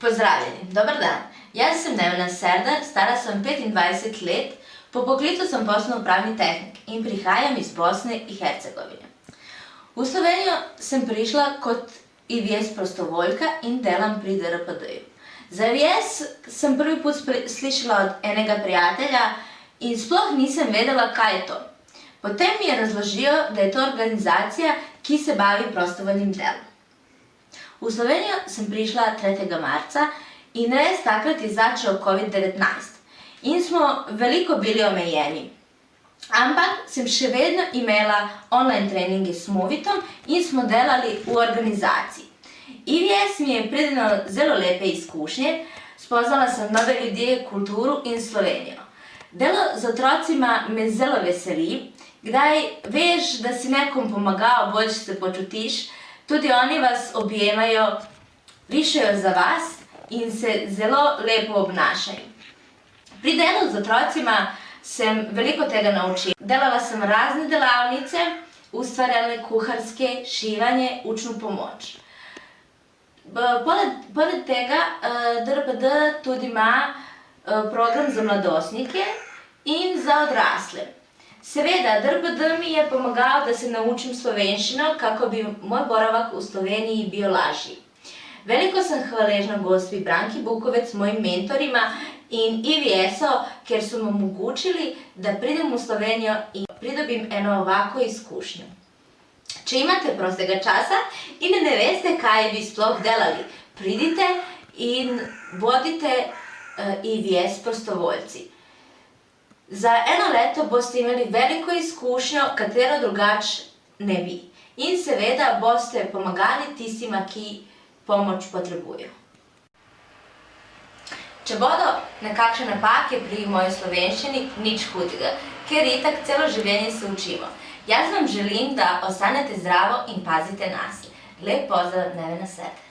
Pozdravljeni, dobar dan. Jaz sem Nevena Serdar, stara sem 25 let, po poklicu sem poslovno-pravni tehnik in prihajam iz Bosne in Hercegovine. V Slovenijo sem prišla kot IVS prostovoljka in delam pri DRPD-ju. Za IVS sem prvi put slišala od enega prijatelja in sploh nisem vedela, kaj je to. Potem mi je razložil, da je to organizacija, ki se bavi prostovoljnim delom. V Slovenijo sem prišla 3. marca in res takrat je začel COVID-19 in smo veliko bili omejeni. Ampak sem še vedno imela online treninge s Movitom in smo delali v organizaciji. IVS mi je pridonelo zelo lepe izkušnje, spoznala sem nove ljudi, kulturo in Slovenijo. Delo z otrocima me zelo veseli, kdaj veš, da si nekom pomagal, boljše se počutiš, tudi oni vas objemajo, rišejo za vas in se zelo lepo obnašajo. Pri delu z otrocima sem veliko tega naučila. Delala sem razne delavnice, ustvarjalne, kuharske, šivanje, učnu pomoč. Poleg tega DRPD tudi ima program za mladostnike in za odrasle. Seveda, DRPD mi je pomagal, da se naučim slovenščino, kako bi moj boravak v Sloveniji bil lažji. Veliko sem hvaležna gospi Branki Bukovec, mojim mentorima in IVS-u, ker so mi omogočili, da pridem v Slovenijo in pridobim eno ovako izkušnjo. Če imate prostega časa in ne veste, kaj bi sploh delali, pridite in bodite IVS prostovoljci. Za eno leto boste imeli veliko izkušnjo, katero drugač ne bi. In seveda boste pomagali tistima, ki pomoč potrebujejo. Če bodo nekakšne napake pri moji slovenščini, nič hudega, ker itak celo življenje se učimo. Jaz vam želim, da ostanete zdravo in pazite nase. Lep pozdrav, Nevena Serdar.